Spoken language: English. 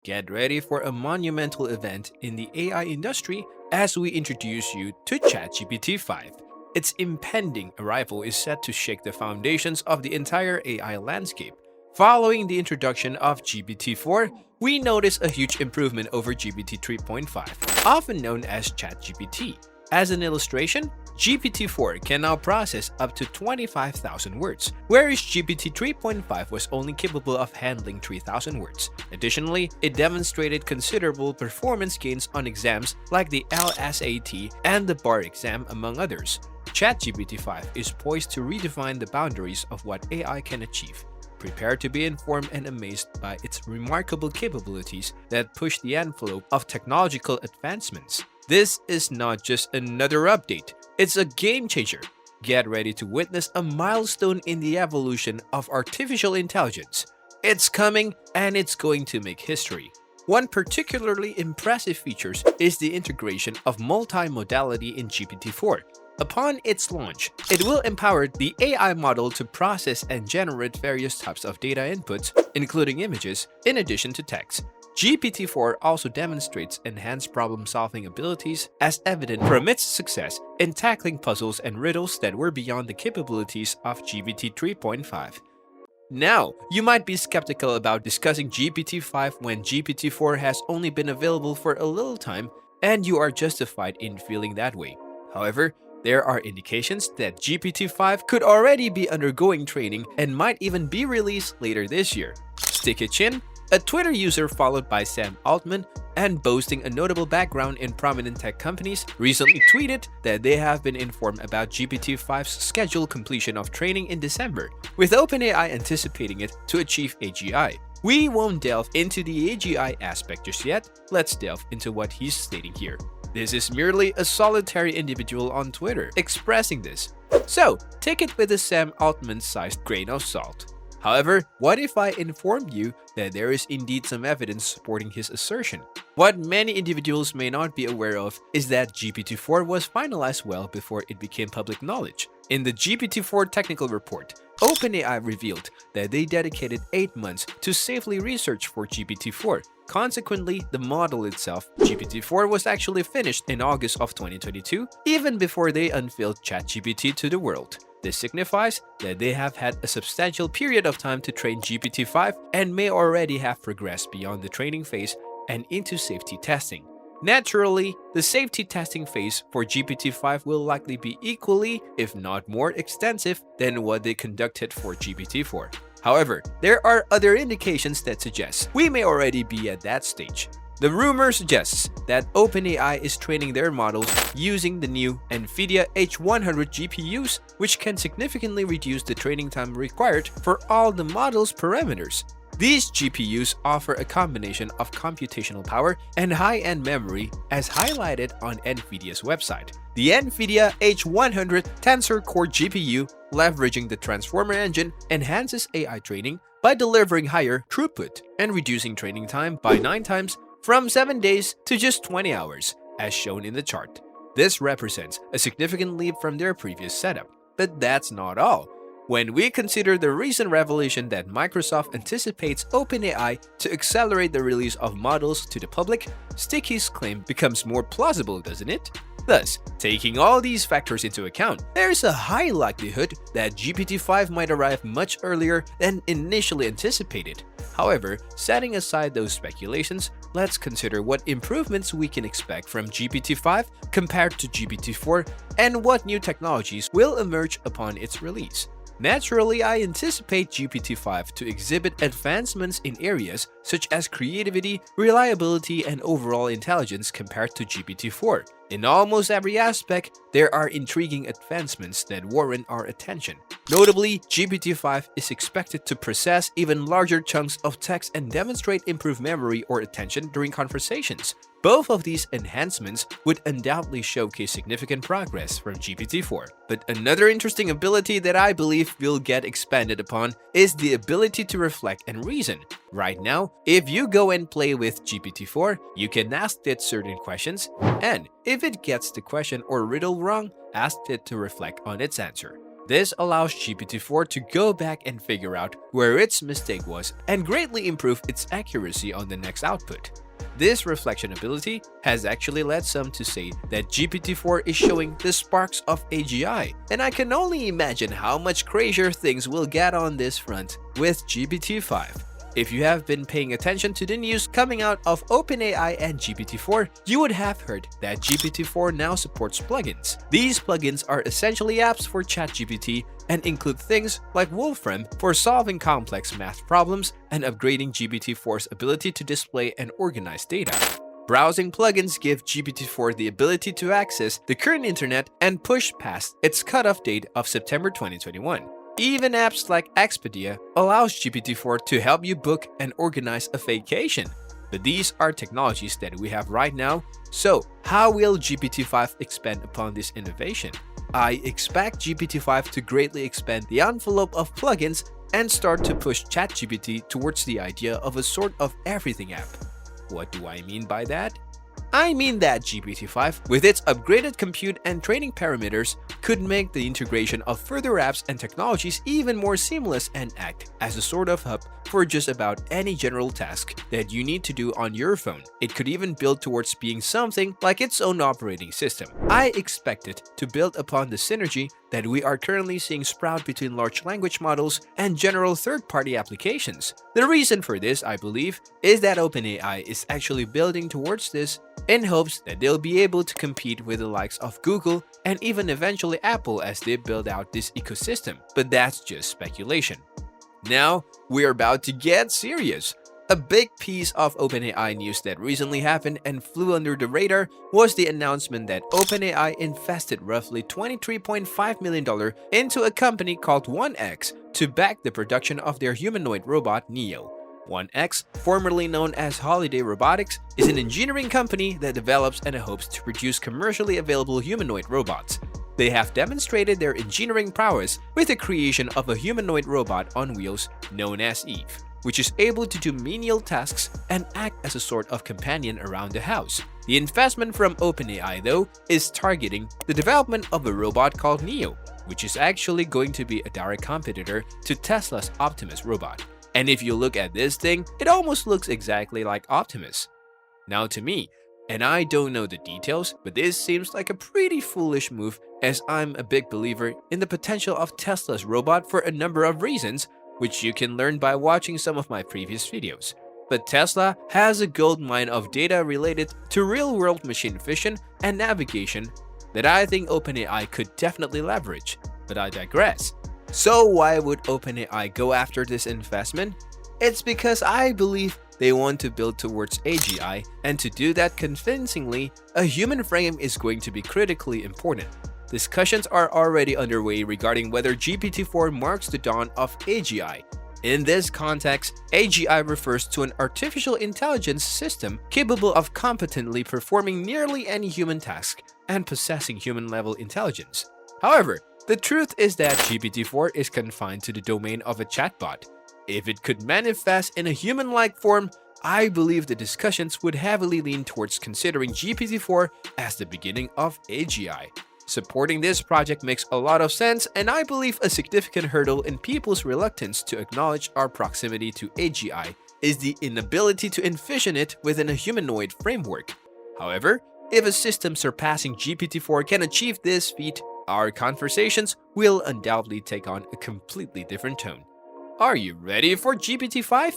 Get ready for a monumental event in the AI industry as we introduce you to ChatGPT 5. Its impending arrival is set to shake the foundations of the entire AI landscape. Following the introduction of GPT-4, we notice a huge improvement over GPT 3.5, often known as ChatGPT. As an illustration, GPT-4 can now process up to 25,000 words, whereas GPT 3.5 was only capable of handling 3,000 words. Additionally, it demonstrated considerable performance gains on exams like the LSAT and the bar exam, among others. ChatGPT 5 is poised to redefine the boundaries of what AI can achieve. Prepare to be informed and amazed by its remarkable capabilities that push the envelope of technological advancements. This is not just another update, it's a game changer. Get ready to witness a milestone in the evolution of artificial intelligence. It's coming and it's going to make history. One particularly impressive feature is the integration of multimodality in GPT-4. Upon its launch, it will empower the AI model to process and generate various types of data inputs, including images, in addition to text. GPT-4 also demonstrates enhanced problem-solving abilities, as evident from its success in tackling puzzles and riddles that were beyond the capabilities of GPT 3.5. Now, you might be skeptical about discussing GPT-5 when GPT-4 has only been available for a little time, and you are justified in feeling that way. However, there are indications that GPT-5 could already be undergoing training and might even be released later this year. Stick a chin. A Twitter user followed by Sam Altman and boasting a notable background in prominent tech companies recently tweeted that they have been informed about GPT-5's scheduled completion of training in December, with OpenAI anticipating it to achieve AGI. We won't delve into the AGI aspect just yet, let's delve into what he's stating here. This is merely a solitary individual on Twitter expressing this, so take it with a Sam Altman-sized grain of salt. However, what if I inform you that there is indeed some evidence supporting his assertion? What many individuals may not be aware of is that GPT-4 was finalized well before it became public knowledge. In the GPT-4 technical report, OpenAI revealed that they dedicated 8 months to safely research for GPT-4. Consequently, the model itself, GPT-4, was actually finished in August of 2022, even before they unveiled ChatGPT to the world. This signifies that they have had a substantial period of time to train GPT-5 and may already have progressed beyond the training phase and into safety testing. Naturally, the safety testing phase for GPT-5 will likely be equally, if not more extensive than what they conducted for GPT-4. However, there are other indications that suggest we may already be at that stage. The rumor suggests that OpenAI is training their models using the new NVIDIA H100 GPUs, which can significantly reduce the training time required for all the model's parameters. These GPUs offer a combination of computational power and high-end memory, as highlighted on NVIDIA's website. The NVIDIA H100 Tensor Core GPU, leveraging the Transformer engine, enhances AI training by delivering higher throughput and reducing training time by 9 times from 7 days to just 20 hours, as shown in the chart. This represents a significant leap from their previous setup. But that's not all. When we consider the recent revelation that Microsoft anticipates OpenAI to accelerate the release of models to the public, Sticky's claim becomes more plausible, doesn't it? Thus, taking all these factors into account, there is a high likelihood that GPT-5 might arrive much earlier than initially anticipated. However, setting aside those speculations, let's consider what improvements we can expect from GPT-5 compared to GPT-4 and what new technologies will emerge upon its release. Naturally, I anticipate GPT-5 to exhibit advancements in areas such as creativity, reliability, and overall intelligence compared to GPT-4. In almost every aspect, there are intriguing advancements that warrant our attention. Notably, GPT-5 is expected to process even larger chunks of text and demonstrate improved memory or attention during conversations. Both of these enhancements would undoubtedly showcase significant progress from GPT-4. But another interesting ability that I believe will get expanded upon is the ability to reflect and reason. Right now, if you go and play with GPT-4, you can ask it certain questions, and if it gets the question or riddle wrong, ask it to reflect on its answer. This allows GPT-4 to go back and figure out where its mistake was and greatly improve its accuracy on the next output. This reflection ability has actually led some to say that GPT-4 is showing the sparks of AGI, and I can only imagine how much crazier things will get on this front with GPT-5. If you have been paying attention to the news coming out of OpenAI and GPT-4, you would have heard that GPT-4 now supports plugins. These plugins are essentially apps for Chat GPT and include things like Wolfram for solving complex math problems and upgrading GPT-4's ability to display and organize data. Browsing plugins give GPT-4 the ability to access the current internet and push past its cutoff date of September 2021. Even apps like Expedia allows GPT-4 to help you book and organize a vacation. But these are technologies that we have right now, so how will GPT-5 expand upon this innovation? I expect GPT-5 to greatly expand the envelope of plugins and start to push ChatGPT towards the idea of a sort of everything app. What do I mean by that? I mean that GPT-5, with its upgraded compute and training parameters, could make the integration of further apps and technologies even more seamless and act as a sort of hub for just about any general task that you need to do on your phone. It could even build towards being something like its own operating system. I expect it to build upon the synergy that we are currently seeing sprout between large language models and general third-party applications. The reason for this, I believe, is that OpenAI is actually building towards this in hopes that they'll be able to compete with the likes of Google and even eventually Apple as they build out this ecosystem. But that's just speculation. Now, we're about to get serious. A big piece of OpenAI news that recently happened and flew under the radar was the announcement that OpenAI invested roughly $23.5 million into a company called 1X to back the production of their humanoid robot Neo. 1X, formerly known as Holiday Robotics, is an engineering company that develops and hopes to produce commercially available humanoid robots. They have demonstrated their engineering prowess with the creation of a humanoid robot on wheels known as Eve, which is able to do menial tasks and act as a sort of companion around the house. The investment from OpenAI, though, is targeting the development of a robot called Neo, which is actually going to be a direct competitor to Tesla's Optimus robot. And if you look at this thing, it almost looks exactly like Optimus. Now to me, and I don't know the details, but this seems like a pretty foolish move, as I'm a big believer in the potential of Tesla's robot for a number of reasons, which you can learn by watching some of my previous videos. But Tesla has a goldmine of data related to real-world machine vision and navigation that I think OpenAI could definitely leverage. But I digress. So why would OpenAI go after this investment? It's because I believe they want to build towards AGI, and to do that convincingly, a human frame is going to be critically important. Discussions are already underway regarding whether GPT-4 marks the dawn of AGI. In this context, AGI refers to an artificial intelligence system capable of competently performing nearly any human task and possessing human-level intelligence. However, the truth is that GPT-4 is confined to the domain of a chatbot. If it could manifest in a human-like form, I believe the discussions would heavily lean towards considering GPT-4 as the beginning of AGI. Supporting this project makes a lot of sense, and I believe a significant hurdle in people's reluctance to acknowledge our proximity to AGI is the inability to envision it within a humanoid framework. However, if a system surpassing GPT-4 can achieve this feat, our conversations will undoubtedly take on a completely different tone. Are you ready for GPT-5?